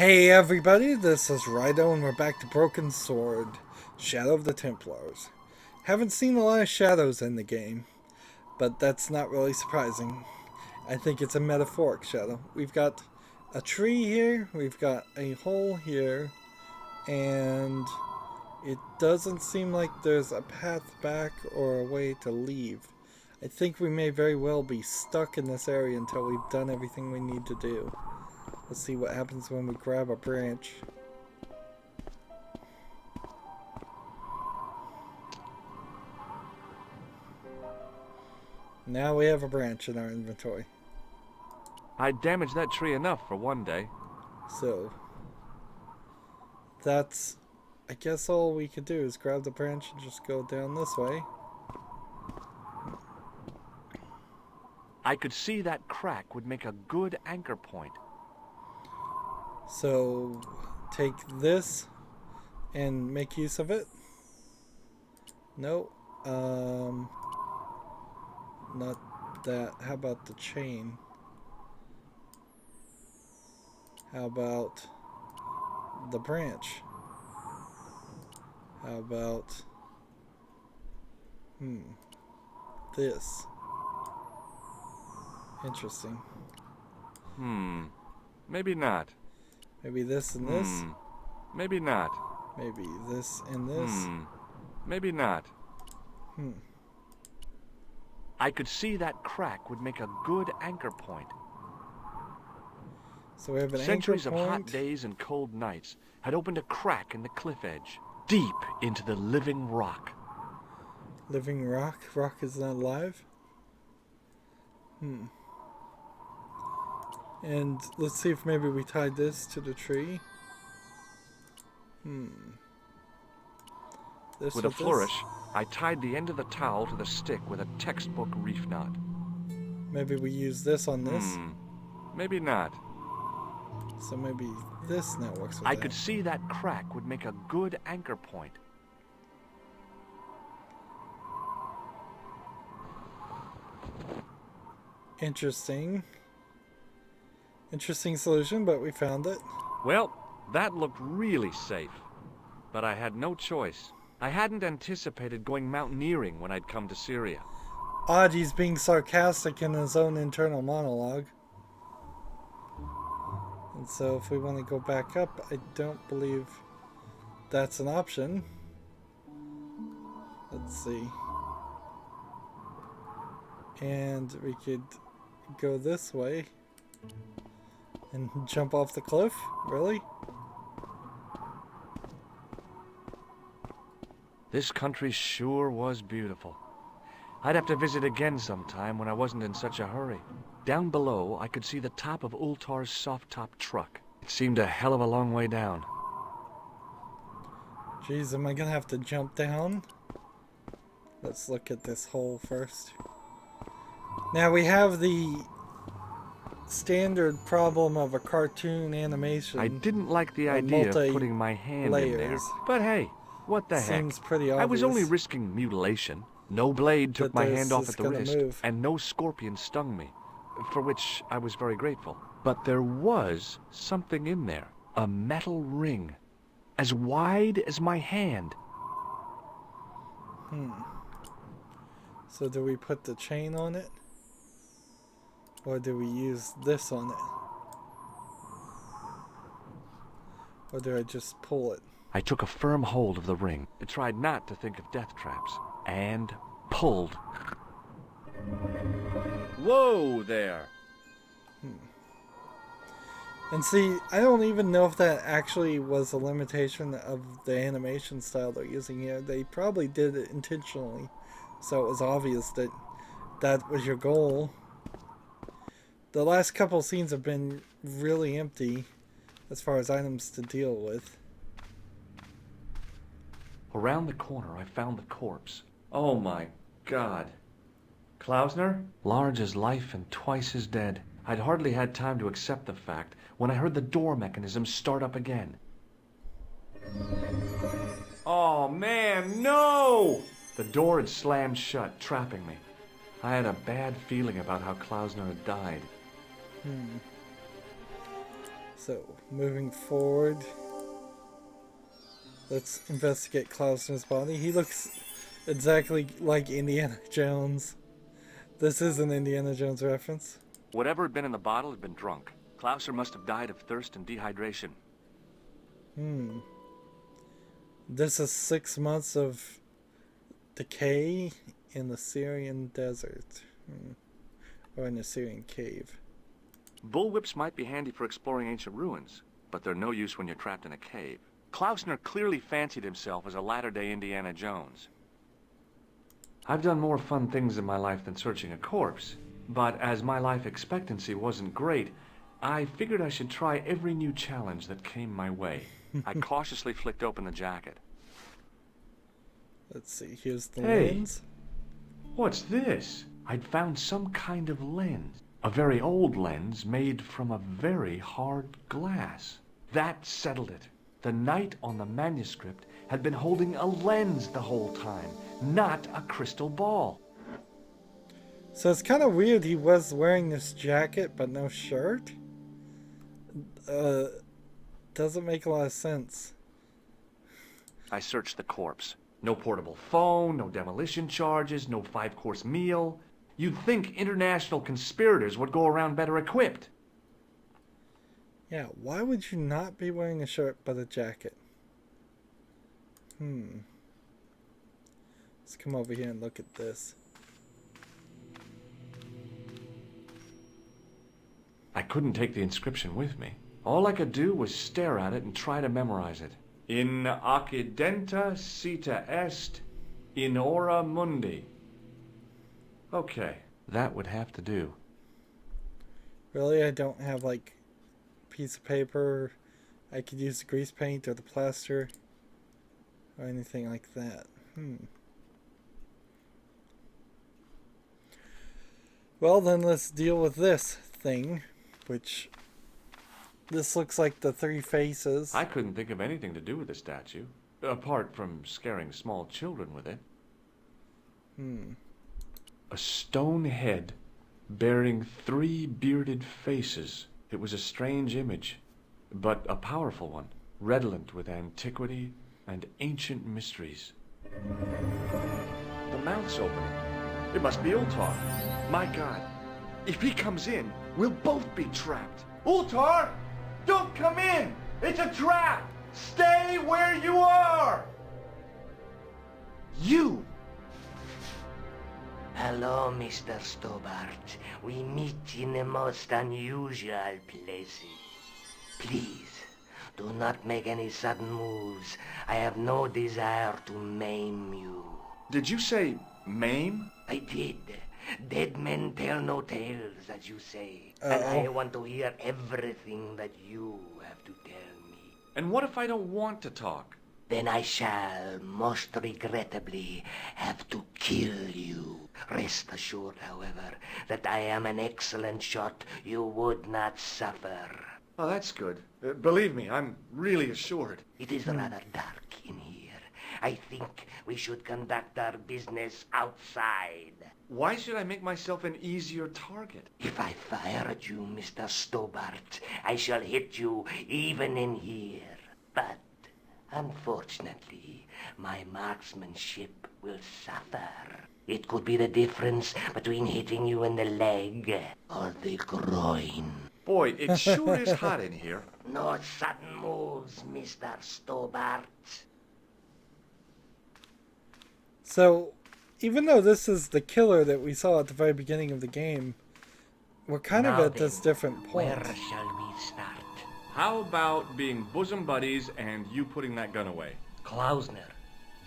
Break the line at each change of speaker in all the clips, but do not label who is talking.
Hey everybody, this is Rydo and we're back to Broken Sword, Shadow of the Templars. Haven't seen a lot of shadows in the game, but that's not really surprising. I think it's a metaphoric shadow. We've got a tree here, we've got a hole here, and it doesn't seem like there's a path back or a way to leave. I think we may very well be stuck in this area until we've done everything we need to do. Let's see what happens when we grab a branch. Now we have a branch in our inventory.
I damaged that tree enough for one day.
So, that's, I guess all we could do is grab the branch and just go down this way.
I could see that crack would make a good anchor point.
So, take this and make use of it. No, not that. How about the chain? How about the branch? How about this? Interesting.
Maybe not.
Maybe this and this?
Maybe not.
Maybe this and this?
Maybe not. I could see that crack would make a good anchor point.
So we have an
Centuries
anchor
of
point.
hot days and cold nights had opened a crack in the cliff edge, deep into the living rock.
Living rock? Rock is not alive? And let's see if maybe we tied this to the tree. This
With a flourish, I tied the end of the towel to the stick with a textbook reef knot.
Maybe we use this on this.
Maybe not.
So maybe this now works with
I
that.
could see that crack would make a good anchor point.
Interesting. Interesting solution, but we found it.
Well, that looked really safe. But I had no choice. I hadn't anticipated going mountaineering when I'd come to Syria.
Odd he's being sarcastic in his own internal monologue. And so if we want to go back up, I don't believe that's an option. Let's see. And we could go this way and jump off the cliff? Really?
This country sure was beautiful. I'd have to visit again sometime when I wasn't in such a hurry. Down below, I could see the top of Ultar's soft-top truck. It seemed a hell of a long way down.
Jeez, am I gonna have to jump down? Let's look at this hole first. Now we have the standard problem of a cartoon animation.
I didn't like the idea of putting my hand in there. But hey, what the heck?
Seems pretty obvious.
I was only risking mutilation. No blade took my hand off at the wrist,
move.
and no scorpion stung me, for which I was very grateful. But there was something in there. A metal ring, as wide as my hand.
So do we put the chain on it? Or do we use this on it? Or do I just pull it?
I took a firm hold of the ring. I tried not to think of death traps, and pulled. Whoa there!
And see, I don't even know if that actually was a limitation of the animation style they're using here. They probably did it intentionally, so it was obvious that that was your goal. The last couple scenes have been really empty as far as items to deal with.
Around the corner, I found the corpse. Oh my God. Klausner? Large as life and twice as dead. I'd hardly had time to accept the fact when I heard the door mechanism start up again. Oh man, no! The door had slammed shut, trapping me. I had a bad feeling about how Klausner had died.
So, Moving forward. Let's investigate Klausner's body. He looks exactly like Indiana Jones. This is an Indiana Jones reference.
Whatever had been in the bottle had been drunk. Klausner must have died of thirst and dehydration.
This is 6 months of decay in the Syrian desert. Or in a Syrian cave.
Bullwhips might be handy for exploring ancient ruins, but they're no use when you're trapped in a cave. Klausner clearly fancied himself as a latter-day Indiana Jones. I've done more fun things in my life than searching a corpse, but as my life expectancy wasn't great, I figured I should try every new challenge that came my way. I cautiously flicked open the jacket.
Let's see, here's the lens.
What's this? I'd found some kind of lens. A very old lens made from a very hard glass. That settled it. The knight on the manuscript had been holding a lens the whole time, not a crystal ball.
So it's kind of weird he was wearing this jacket but no shirt. Doesn't make a lot of sense.
I searched the corpse. No portable phone, no demolition charges, no 5-course meal. You'd think international conspirators would go around better equipped.
Yeah, why would you not be wearing a shirt but a jacket? Let's come over here and look at this.
I couldn't take the inscription with me. All I could do was stare at it and try to memorize it. In occidenta cita est, in ora mundi. Okay, that would have to do.
Really, I don't have like a piece of paper. I could use the grease paint or the plaster or anything like that. Well, then let's deal with this thing, which this looks like the 3 faces.
I couldn't think of anything to do with the statue, apart from scaring small children with it. A stone head bearing 3 bearded faces. It was a strange image, but a powerful one, redolent with antiquity and ancient mysteries. The mouth's opening. It must be Ultar. My God, if he comes in, we'll both be trapped. Ultar! Don't come in! It's a trap! Stay where you are! You!
Hello, Mr. Stobbart. We meet in the most unusual places. Please, do not make any sudden moves. I have no desire to maim you.
Did you say maim?
I did. Dead men tell no tales, as you say. And I want to hear everything that you have to tell me.
And what if I don't want to talk?
Then I shall, most regrettably, have to kill you. Rest assured, however, that I am an excellent shot you would not suffer.
Oh, that's good. Believe me, I'm really assured.
It is rather dark in here. I think we should conduct our business outside.
Why should I make myself an easier target?
If I fire at you, Mr. Stobbart, I shall hit you even in here. But unfortunately, my marksmanship will suffer. It could be the difference between hitting you in the leg or the groin.
Boy, it sure is hot in here.
No sudden moves, Mr. Stobbart.
So, even though this is the killer that we saw at the very beginning of the game, we're kind of at this different point.
Where shall we start?
How about being bosom buddies and you putting that gun away?
Klausner,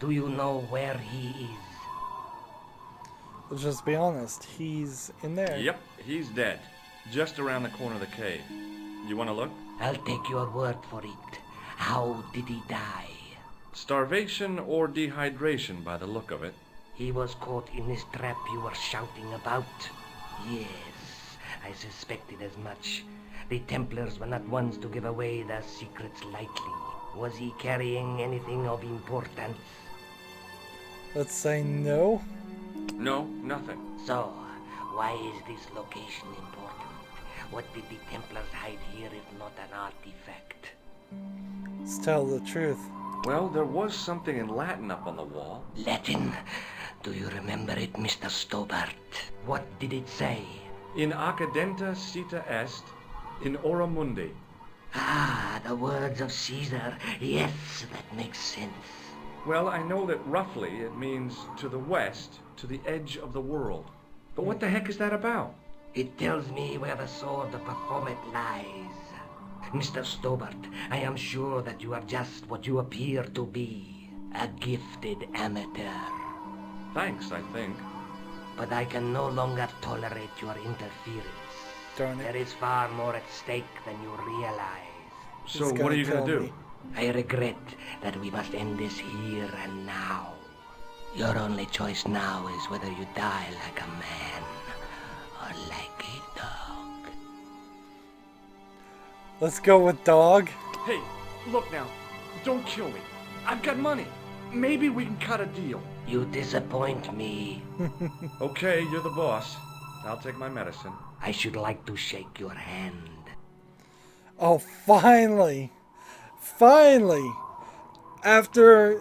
do you know where he is?
Let's just be honest, he's in there.
Yep, he's dead. Just around the corner of the cave. You want to look?
I'll take your word for it. How did he die?
Starvation or dehydration by the look of it.
He was caught in this trap you were shouting about. Yes, I suspected as much. The Templars were not ones to give away their secrets lightly. Was he carrying anything of importance?
Let's say no.
No, nothing.
So, why is this location important? What did the Templars hide here if not an artifact?
Let's tell the truth.
Well, there was something in Latin up on the wall.
Latin. Do you remember it, Mr. Stobbart? What did it say?
In accidenta cita est, in ora mundi.
Ah, the words of Caesar. Yes, that makes sense.
Well, I know that roughly it means to the west, to the edge of the world. But what the heck is that about?
It tells me where the sword of Baphomet lies. Mr. Stobbart, I am sure that you are just what you appear to be. A gifted amateur.
Thanks, I think.
But I can no longer tolerate your interference.
Darn
There
it.
is far more at stake than you realize.
So
He's
what
gonna
are you going
kill
to do?
me.
I regret that we must end this here and now. Your only choice now is whether you die like a man or like a dog.
Let's go with dog.
Hey, look now. Don't kill me. I've got money. Maybe we can cut a deal.
You disappoint me.
Okay, you're the boss. I'll take my medicine.
I should like to shake your hand.
Oh, finally. Finally. After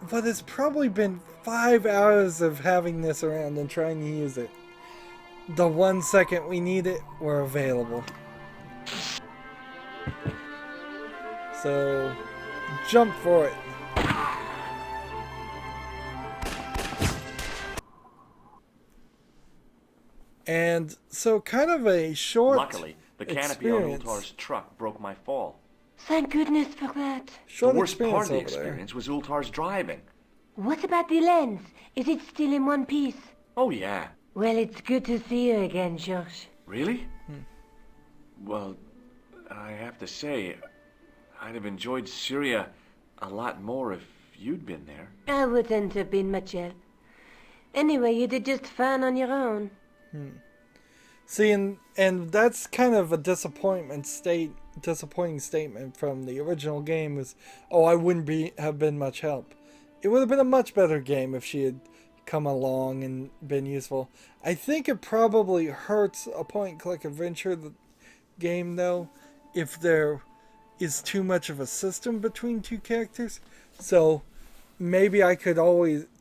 what has probably been 5 hours of having this around and trying to use it. The 1 second we need it, we're available. So, jump for it. And so kind of a short
Luckily, the canopy on
experience.
Ultar's truck broke my fall.
Thank goodness for that.
Short
the worst part
experience
of the
over there.
experience was Ultar's driving.
What about the lens? Is it still in one piece?
Oh, yeah.
Well, it's good to see you again, George.
Really? Well, I have to say, I'd have enjoyed Syria a lot more if you'd been there.
I wouldn't have been much help. Anyway, you did just fine on your own.
See, and that's kind of a disappointing statement from the original game was, oh, I wouldn't have been much help. It would have been a much better game if she had come along and been useful. I think it probably hurts a point-and-click adventure game, though, if there is too much of a system between two characters. So maybe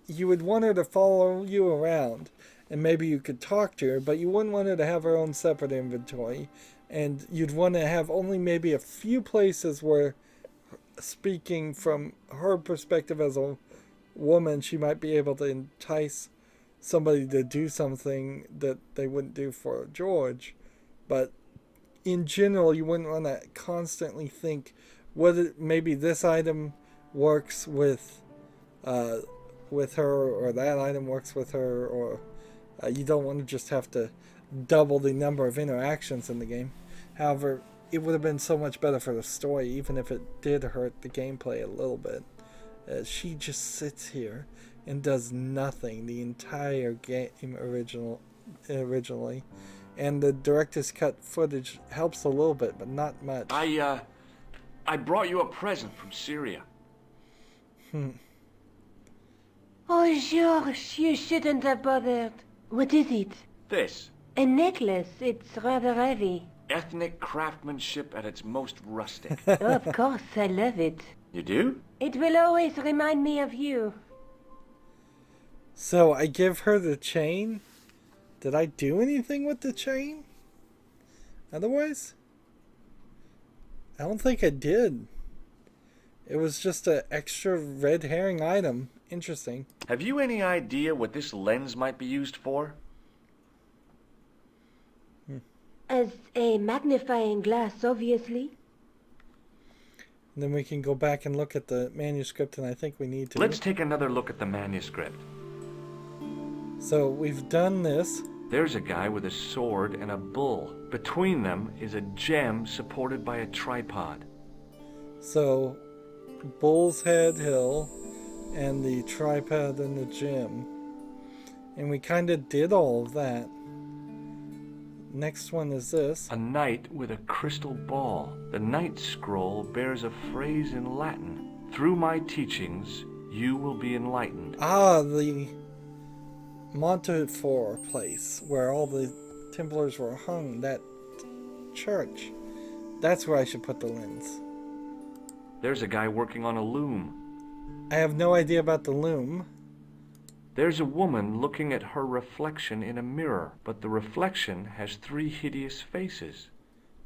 you would want her to follow you around, and maybe you could talk to her, but you wouldn't want her to have her own separate inventory, and you'd want to have only maybe a few places where, speaking from her perspective as a woman, she might be able to entice somebody to do something that they wouldn't do for George. But in general, you wouldn't want to constantly think whether maybe this item works with her, or that item works with her, or you don't want to just have to double the number of interactions in the game. However, it would have been so much better for the story, even if it did hurt the gameplay a little bit. She just sits here and does nothing the entire game originally. And the director's cut footage helps a little bit, but not much.
I brought you a present from Syria.
Oh, George, you shouldn't have bothered. What is it?
This.
A necklace. It's rather heavy.
Ethnic craftsmanship at its most rustic.
Oh, of course, I love it.
You do?
It will always remind me of you.
So I give her the chain. Did I do anything with the chain? Otherwise? I don't think I did. It was just an extra red herring item. Interesting.
Have you any idea what this lens might be used for?
As a magnifying glass, obviously.
And then we can go back and look at the manuscript, and I think we need to.
Let's take another look at the manuscript.
So we've done this.
There's a guy with a sword and a bull. Between them is a gem supported by a tripod.
So, Bull's Head Hill and the tripod and the gem. And we kind of did all of that. Next one is this.
A knight with a crystal ball. The knight scroll bears a phrase in Latin. Through my teachings, you will be enlightened.
Ah, the Montefiore place where all the Templars were hung. That church. That's where I should put the lens.
There's a guy working on a loom.
I have no idea about the loom.
There's a woman looking at her reflection in a mirror, but the reflection has 3 hideous faces.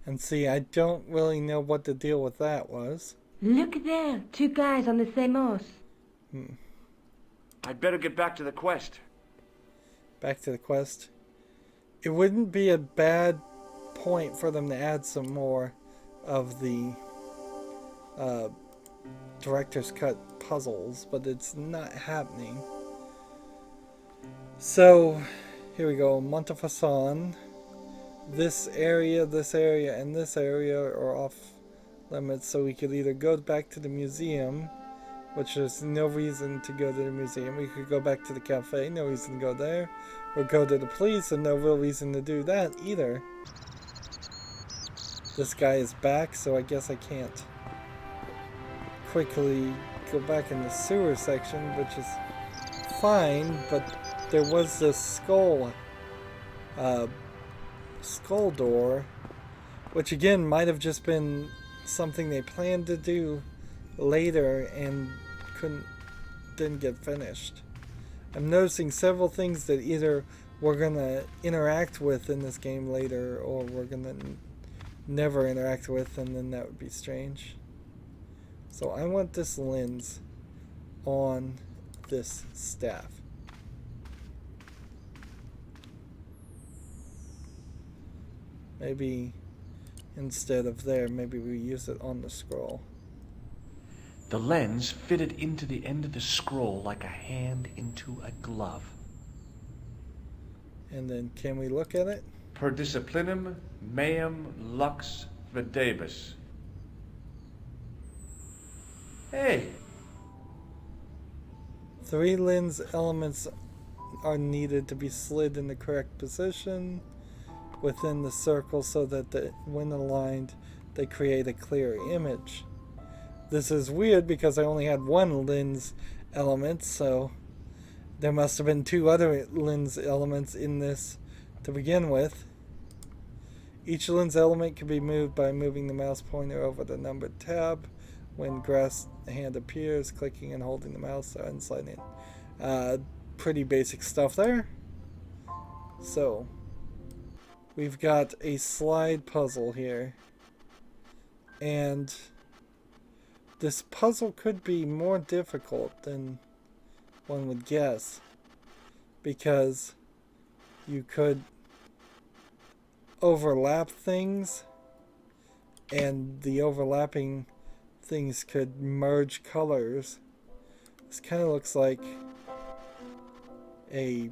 And see, I don't really know what the deal with that was.
Look there, 2 guys on the same horse.
I'd better get back to the quest.
Back to the quest. It wouldn't be a bad point for them to add some more of the director's cut puzzles, but it's not happening. So, here we go. Montefaucon. This area, and this area are off limits, so we could either go back to the museum, which there's no reason to go to the museum. We could go back to the cafe, no reason to go there, or go to the police, and no real reason to do that either. This guy is back, so I guess I can't quickly go back in the sewer section, which is fine, but there was this skull door, which again might have just been something they planned to do later and didn't get finished. I'm noticing several things that either we're gonna interact with in this game later, or we're gonna never interact with, and then that would be strange. So I want this lens on this staff. Maybe instead of there, maybe we use it on the scroll.
The lens fitted into the end of the scroll like a hand into a glove.
And then can we look at it?
Per disciplinum meum lux videbus. Hey!
3 lens elements are needed to be slid in the correct position within the circle so that when aligned, they create a clear image. This is weird because I only had 1 lens element, so there must have been 2 other lens elements in this to begin with. Each lens element can be moved by moving the mouse pointer over the numbered tab. When grasped hand appears, clicking and holding the mouse and sliding in. Pretty basic stuff there. So, we've got a slide puzzle here. And this puzzle could be more difficult than one would guess, because you could overlap things, and the overlapping things could merge colors. This kind of looks like a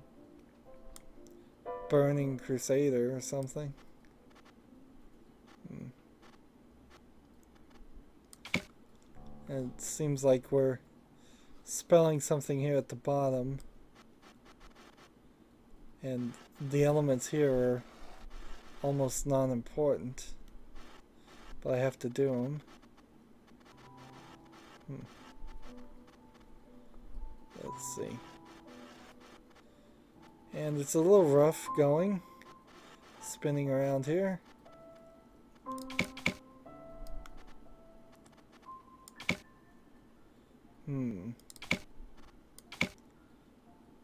burning crusader or something. And it seems like we're spelling something here at the bottom, and the elements here are almost non-important, but I have to do them. Let's see. And it's a little rough going, spinning around here.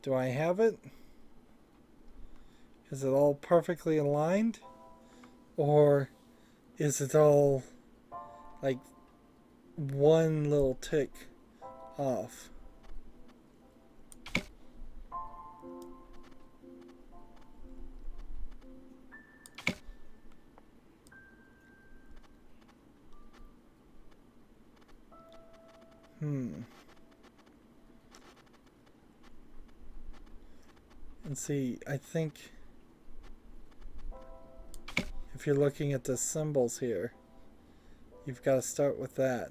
Do I have it? Is it all perfectly aligned? Or is it all like one little tick off? And see, I think if you're looking at the symbols here, you've got to start with that.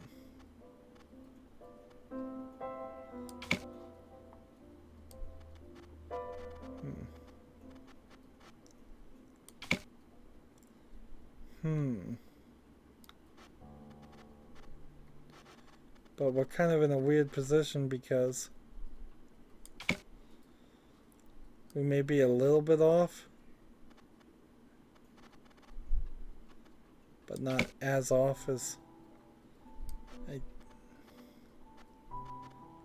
But we're kind of in a weird position because we may be a little bit off. but not as off as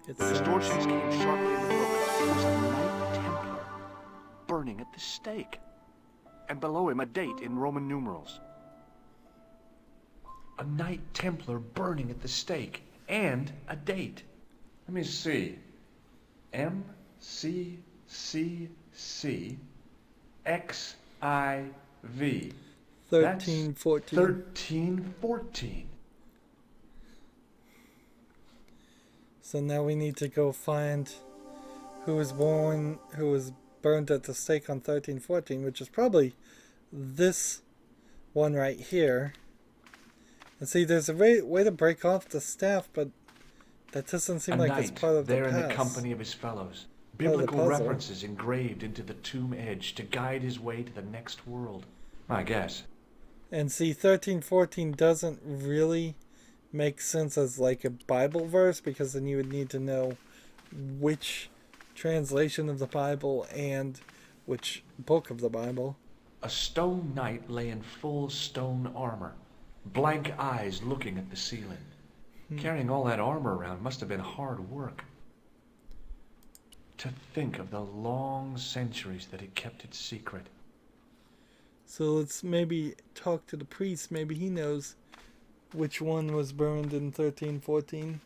it's.
Distortions came sharply in the book. It was a Knight Templar burning at the stake. And below him a date in Roman numerals. A Knight Templar burning at the stake. And a date. Let me see. MCCCXIV.
1314.
1314.
So now we need to go find who was burned at the stake on 1314, which is probably this one right here. And see, there's a way to break off the staff, but that doesn't seem like it's part of the
there
pass.
in the company of his fellows.
Part of the
Biblical
puzzle.
references engraved into the tomb edge to guide his way to the next world. I guess.
And see, 1314 doesn't really make sense as like a Bible verse, because then you would need to know which translation of the Bible and which book of the Bible.
A stone knight lay in full stone armor, blank eyes looking at the ceiling. Carrying all that armor around must have been hard work. To think of the long centuries that it kept its secret.
So let's maybe talk to the priest. Maybe he knows which one was burned in 1314.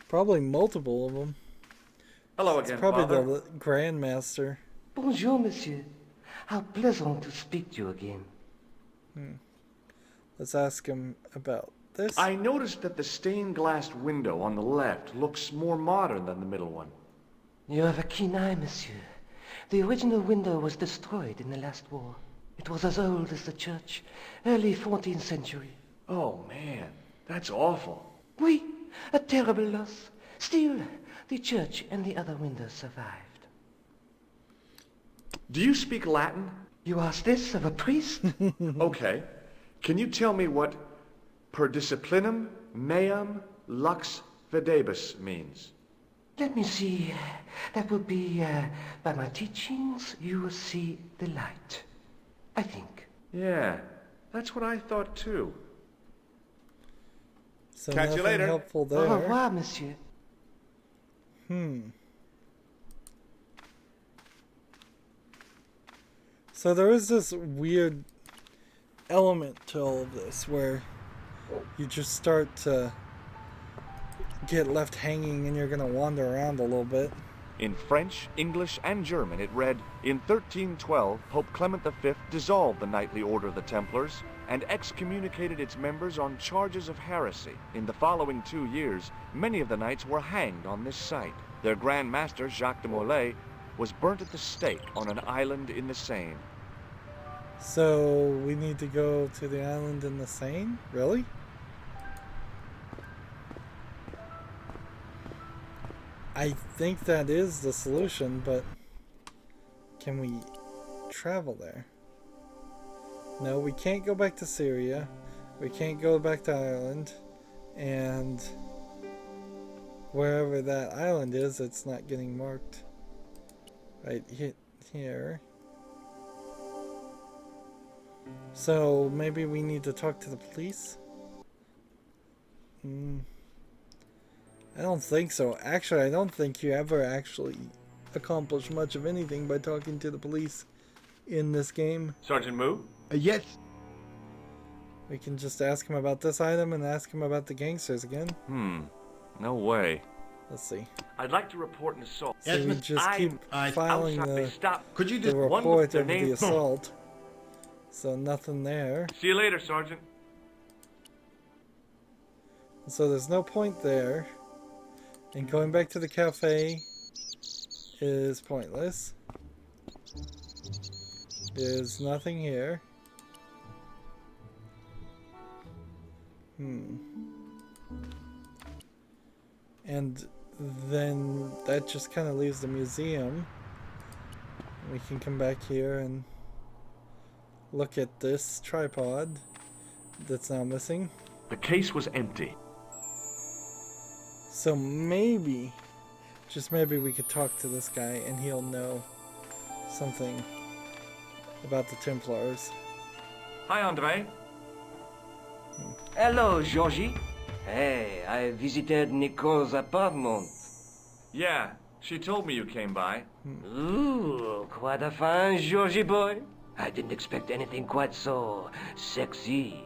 Probably multiple of them.
Hello
It's
again,
probably
Father.
the Grand Master.
Bonjour, monsieur. How pleasant to speak to you again.
Let's ask him about this.
I noticed that the stained glass window on the left looks more modern than the middle one.
You have a keen eye, monsieur. The original window was destroyed in the last war. It was as old as the church, early 14th century.
Oh man, that's awful.
Oui, a terrible loss. Still, the church and the other windows survived.
Do you speak Latin?
You ask this of a priest?
Okay. Can you tell me what per disciplinum meam lux videbus means?
Let me see. That would be, by my teachings, you will see the light. I think.
Yeah, that's what I thought too.
So
Catch you
nothing
later.
helpful
Au
there.
revoir, monsieur.
So there is this weird element to all of this where you just start to get left hanging and you're going to wander around a little bit.
In French, English, and German, it read, in 1312, Pope Clement V dissolved the knightly order of the Templars and excommunicated its members on charges of heresy. In the following 2 years, many of the knights were hanged on this site. Their Grand Master, Jacques de Molay, was burnt at the stake on an island in the Seine.
So we need to go to the island in the Seine? Really? I think that is the solution, but can we travel there? No, we can't go back to Syria. We can't go back to Ireland. And wherever that island is, it's not getting marked. Right here. So maybe we need to talk to the police? I don't think so. Actually, I don't think you ever actually accomplish much of anything by talking to the police in this game.
Sergeant Moo?
Yes.
We can just ask him about this item and ask him about the gangsters again.
No way.
Let's see.
I'd like to report an assault.
So we just keep filing the
Could you
report of the assault. So nothing there.
See you later, Sergeant.
So there's no point there. And going back to the cafe is pointless. There's nothing here. And then that just kind of leaves the museum. We can come back here and look at this tripod that's now missing.
The case was empty.
So maybe, just maybe we could talk to this guy and he'll know something about the Templars.
Hi, Andre.
Hello, Georgie. Hey, I visited Nico's apartment.
Yeah, she told me you came by.
Ooh, quite a fine Georgie boy. I didn't expect anything quite so sexy.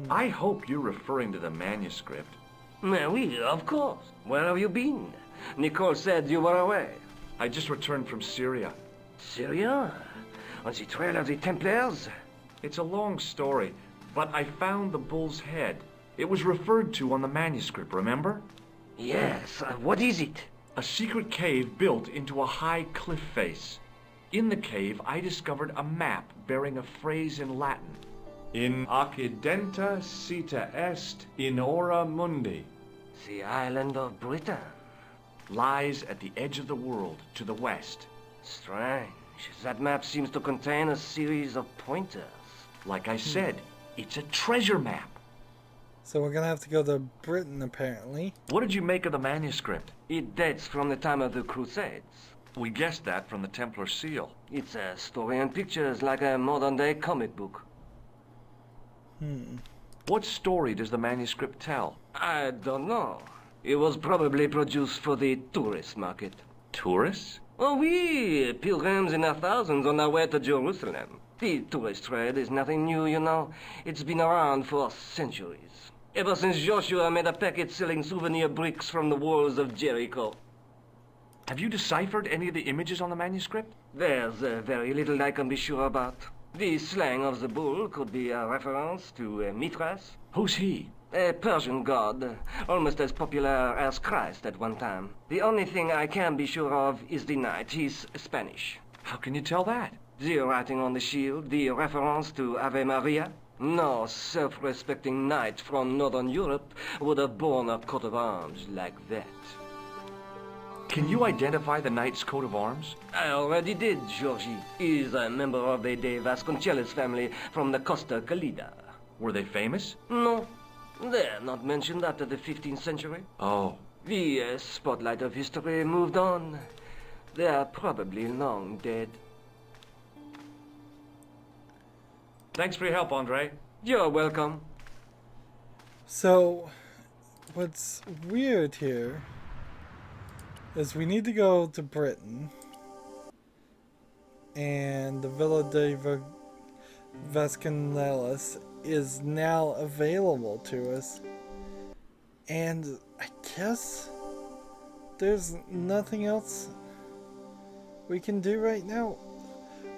I hope you're referring to the manuscript.
Oui, of course. Where have you been? Nicole said you were away.
I just returned from Syria.
Syria? On the trail of the Templars?
It's a long story, but I found the bull's head. It was referred to on the manuscript, remember?
Yes, what is it?
A secret cave built into a high cliff face. In the cave, I discovered a map bearing a phrase in Latin. In occidenta sita est in ora mundi.
The island of Britain.
Lies at the edge of the world, to the west.
Strange. That map seems to contain a series of pointers.
Like I said, it's a treasure map.
So we're gonna have to go to Britain, apparently.
What did you make of the manuscript?
It dates from the time of the Crusades.
We guessed that from the Templar seal.
It's a story and pictures like a modern-day comic book.
What story does the manuscript tell?
I don't know. It was probably produced for the tourist market.
Tourists?
Oh, oui, pilgrims in their thousands on their way to Jerusalem. The tourist trade is nothing new, you know. It's been around for centuries. Ever since Joshua made a packet selling souvenir bricks from the walls of Jericho.
Have you deciphered any of the images on the manuscript?
There's very little I can be sure about. The slang of the bull could be a reference to Mithras.
Who's he?
A Persian god, almost as popular as Christ at one time. The only thing I can be sure of is the knight. He's Spanish.
How can you tell that?
The writing on the shield, the reference to Ave Maria. No self-respecting knight from Northern Europe would have borne a coat of arms like that.
Can you identify the knight's coat of arms?
I already did, Georgie. He's a member of the De Vasconcelos family from the Costa Calida.
Were they famous?
No, they're not mentioned after the 15th century.
Oh.
The spotlight of history moved on. They are probably long dead.
Thanks for your help, Andre.
You're welcome.
So, what's weird here is we need to go to Britain, and the Villa de Vasconcelos is now available to us, and I guess there's nothing else we can do right now.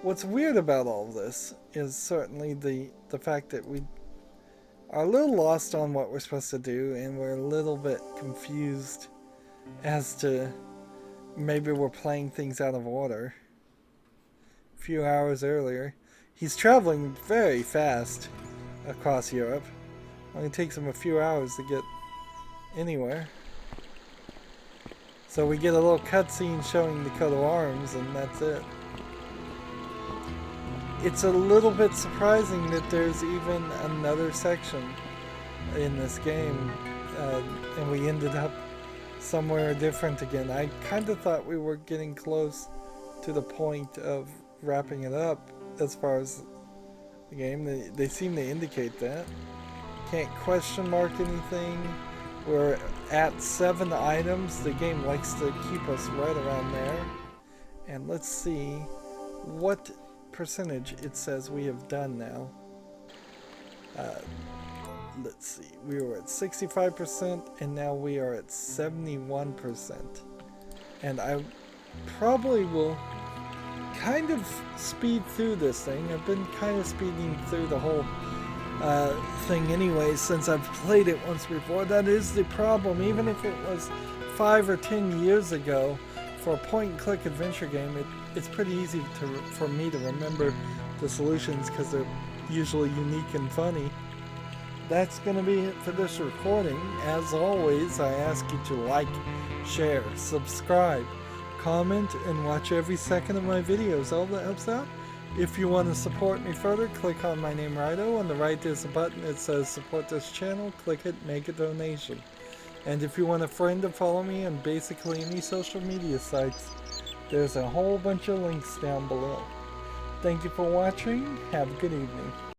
What's weird about all this is certainly the fact that we are a little lost on what we're supposed to do, and we're a little bit confused as to maybe we're playing things out of order. A few hours earlier, he's traveling very fast across Europe. It only takes him a few hours to get anywhere. So we get a little cutscene showing the coat of arms, and that's it. It's a little bit surprising that there's even another section in this game, and we ended up somewhere different again. I kind of thought we were getting close to the point of wrapping it up as far as the game. They seem to indicate that. Can't question mark anything. We're at 7 items. The game likes to keep us right around there. And let's see what percentage it says we have done now. Let's see, we were at 65% and now we are at 71%. And I probably will kind of speed through this thing. I've been kind of speeding through the whole thing anyway since I've played it once before. That is the problem. Even if it was 5 or 10 years ago, for a point-and-click adventure game, it's pretty easy for me to remember the solutions because they're usually unique and funny. That's going to be it for this recording. As always, I ask you to like, share, subscribe, comment, and watch every second of my videos. All that helps out. If you want to support me further, click on my name, Rydo. On the right, there's a button that says support this channel. Click it, make a donation. And if you want a friend to follow me on basically any social media sites, there's a whole bunch of links down below. Thank you for watching. Have a good evening.